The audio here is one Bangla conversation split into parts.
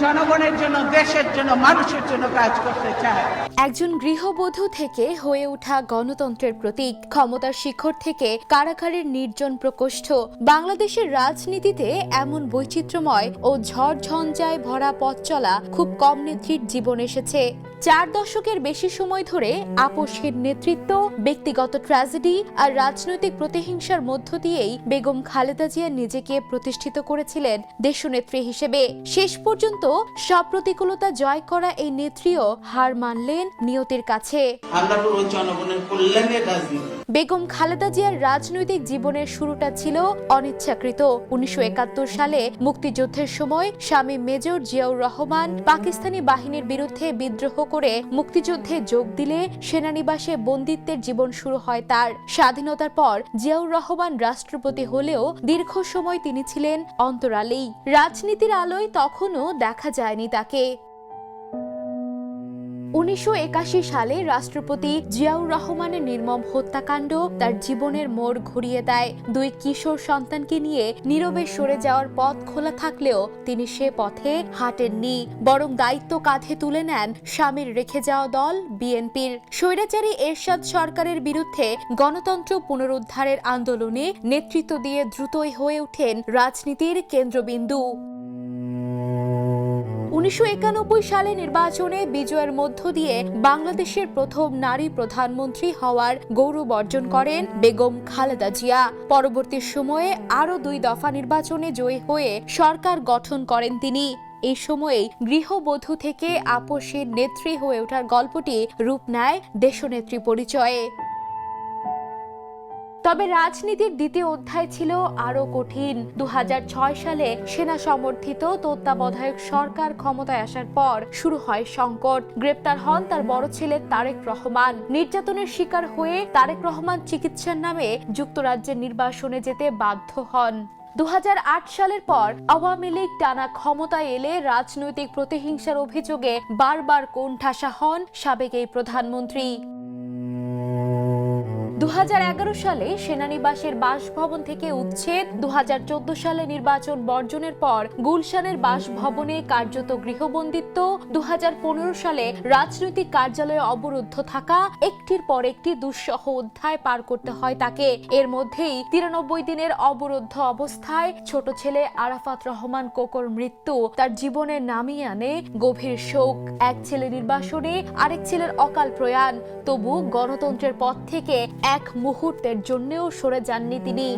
জনগণের জন্য, দেশের জন্য, মানুষের জন্য কাজ করতে চায়। একজন গৃহবধূ থেকে হয়ে ওঠা গণতন্ত্রের প্রতীক, ক্ষমতার শিখর থেকে কারাগারের নির্জন প্রকোষ্ঠ, বাংলাদেশের রাজনীতিতে এমন বৈচিত্র্যময় ও ঝড়ঝঞ্ঝায় ভরা পথ চলা খুব কম নেত্রীর জীবন এসেছে। 4 দশকের বেশি সময় ধরে আপোষহীন নেতৃত্ব, ব্যক্তিগত ট্র্যাজেডি আর রাজনৈতিক প্রতিহিংসার মধ্য দিয়েই বেগম খালেদা জিয়া নিজেকে প্রতিষ্ঠিত করেছিলেন দেশনেত্রী হিসেবে। শেষ পর্যন্ত সব প্রতিকূলতা জয় করা এই নেত্রীও হার মানলেন নিয়তির কাছে। আমরা পুরো জনগণের কল্যাণের রাজনীতি। বেগম খালেদা জিয়ার রাজনৈতিক জীবনের শুরুটা ছিল অনিচ্ছাকৃত। 1971 সালে মুক্তিযুদ্ধের সময় স্বামী মেজর জিয়াউর রহমান পাকিস্তানি বাহিনীর বিরুদ্ধে বিদ্রোহ করে মুক্তিযুদ্ধে যোগ দিলে সেনানিবাসে বন্দিত্বের জীবন শুরু হয় তার। স্বাধীনতার পর জিয়াউর রহমান রাষ্ট্রপতি হলেও দীর্ঘ সময় তিনি ছিলেন অন্তরালেই। রাজনীতির আলোয় তখনও দেখা যায়নি তাকে। 1981 সালে রাষ্ট্রপতি জিয়াউর রহমানের নির্মম হত্যাকাণ্ড তার জীবনের মোড় ঘুরিয়ে দেয়। 2 কিশোর সন্তানকে নিয়ে নীরবে সরে যাওয়ার পথ খোলা থাকলেও তিনি সে পথে হাঁটেননি, বরং দায়িত্ব কাঁধে তুলে নেন স্বামীর রেখে যাওয়া দল বিএনপির। স্বৈরাচারী এরশাদ সরকারের বিরুদ্ধে গণতন্ত্র পুনরুদ্ধারের আন্দোলনে নেতৃত্ব দিয়ে দ্রুতই হয়ে ওঠেন রাজনীতির কেন্দ্রবিন্দু। 1991 সালে নির্বাচনে বিজয়ের মধ্য দিয়ে বাংলাদেশের প্রথম নারী প্রধানমন্ত্রী হওয়ার গৌরব অর্জন করেন বেগম খালেদা জিয়া। পরবর্তী সময়ে আরও 2 দফা নির্বাচনে জয়ী হয়ে সরকার গঠন করেন তিনি। এই সময়ে গৃহবধূ থেকে আপোষহীন নেত্রী হয়ে ওঠার গল্পটি রূপ নেয় দেশনেত্রী পরিচয়ে। তবে রাজনীতির দ্বিতীয় অধ্যায় ছিল আরো কঠিন। 2006 সালে সেনা সমর্থিত তত্ত্বাবধায়ক সরকার ক্ষমতায় আসার পর শুরু হয় সংকট। গ্রেপ্তার হন তার বড় ছেলে তারেক রহমান। নির্যাতনের শিকার হয়ে তারেক রহমান চিকিৎসার নামে যুক্তরাজ্যের নির্বাসনে যেতে বাধ্য হন। 2008 সালের পর আওয়ামী লীগ টানা ক্ষমতায় এলে রাজনৈতিক প্রতিহিংসার অভিযোগে বারবার কোণঠাসা হন সাবেক এই প্রধানমন্ত্রী। 2011 সালে সেনানিবাসের বাসভবন থেকে উচ্ছেদ, 2014 সালে নির্বাচন বর্জনের পর গুলশানের বাসভবনে কার্যত গৃহবন্দিত্ব, 2015 সালে রাজনৈতিক কার্যালয়ে অবরুদ্ধ থাকা, একটির পর একটি দুঃসহ অধ্যায় পার করতে হয় তাকে। এর মধ্যেই 93 দিনের অবরুদ্ধ অবস্থায় ছোট ছেলে আরাফাত রহমান কোকোর মৃত্যু তার জীবনে নামিয়ে আনে গভীর শোক। এক ছেলে নির্বাসনে, আরেক ছেলের অকাল প্রয়াণ। তবু গণতন্ত্রের পথ থেকে এক মুহূর্তের জন্যও সরে যাননি তিনি।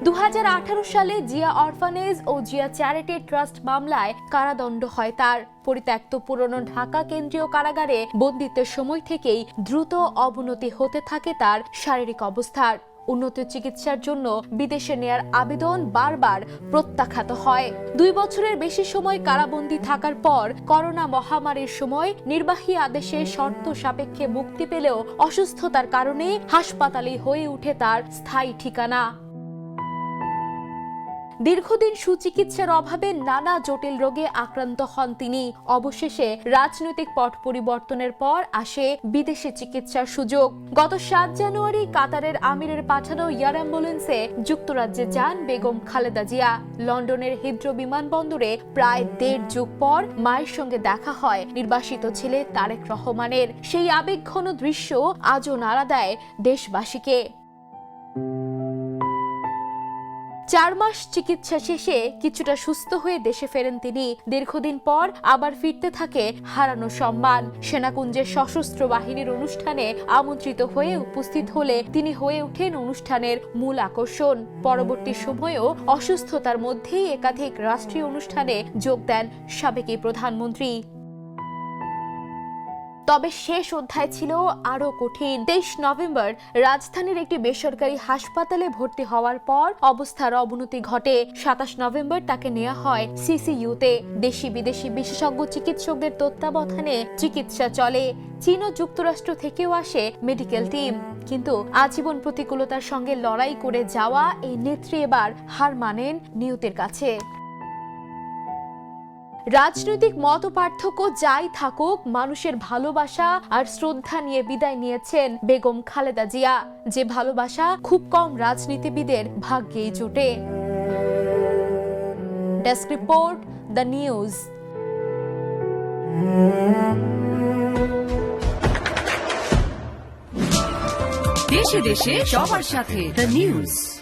2018 সালে জিয়া অরফানেজ ও জিয়া চ্যারিটি ট্রাস্ট মামলায় কারাদণ্ড হয় তার। পরিত্যক্ত পুরনো ঢাকা কেন্দ্রীয় কারাগারে বন্দিত্বের সময় থেকেই দ্রুত অবনতি হতে থাকে তার শারীরিক অবস্থার। উন্নত চিকিৎসার জন্য বিদেশে নেয়ার আবেদন বারবার প্রত্যাখ্যাত হয়। 2 বছরের বেশি সময় কারাবন্দী থাকার পর করোনা মহামারীর সময় নির্বাহী আদেশে শর্ত সাপেক্ষে মুক্তি পেলেও অসুস্থতার কারণে হাসপাতালেই হয়ে ওঠে তার স্থায়ী ঠিকানা। দীর্ঘদিন সুচিকিৎসার অভাবে নানা জটিল রোগে আক্রান্ত হন তিনি। অবশেষে রাজনৈতিক পট পরিবর্তনের পর আসে বিদেশে চিকিৎসার সুযোগ। গত 7 জানুয়ারি কাতারের আমিরের পাঠানো এয়ার অ্যাম্বুলেন্সে যুক্তরাজ্যে যান বেগম খালেদা জিয়া। লন্ডনের হিথ্রো বিমানবন্দরে প্রায় 1.5 যুগ পর মায়ের সঙ্গে দেখা হয় নির্বাসিত ছেলে তারেক রহমানের। সেই আবেগঘন দৃশ্য আজও নাড়া দেয় দেশবাসীকে। 4 মাস চিকিৎসা শেষে কিছুটা সুস্থ হয়ে দেশে ফেরেন তিনি। দীর্ঘদিন পর আবার ফিরতে থাকে হারানো সম্মান। সেনাকুঞ্জের সশস্ত্র বাহিনীর অনুষ্ঠানে আমন্ত্রিত হয়ে উপস্থিত হলে তিনি হয়ে ওঠেন অনুষ্ঠানের মূল আকর্ষণ। পরবর্তী সময়েও অসুস্থতার মধ্যেই একাধিক রাষ্ট্রীয় অনুষ্ঠানে যোগ দেন সাবেক এই প্রধানমন্ত্রী। তবে শেষ অধ্যায় ছিল আরো কঠিন। 23 নভেম্বর রাজধানীর একটি বেসরকারি হাসপাতালে ভর্তি হওয়ার পর অবস্থার অবনতি ঘটে। 27 নভেম্বর তাকে নেওয়া হয় সিসিইউতে। দেশি বিদেশি বিশেষজ্ঞ চিকিৎসকদের তত্ত্বাবধানে চিকিৎসা চলে। চীন ও যুক্তরাষ্ট্র থেকেও আসে মেডিকেল টিম। কিন্তু আজীবন প্রতিকূলতার সঙ্গে লড়াই করে যাওয়া এই নেত্রী এবার হার মানেন নিয়তির কাছে। রাজনৈতিক মত পার্থক্য যাই থাকুক, মানুষের ভালোবাসা আর শ্রদ্ধা নিয়ে বিদায় নিয়েছেন বেগম খালেদা জিয়া, যে ভালোবাসা খুব কম রাজনীতিবিদের ভাগ্যেই জোটে। Desk report, the news. দেশে দেশে সবার সাথে দ্য নিউজ।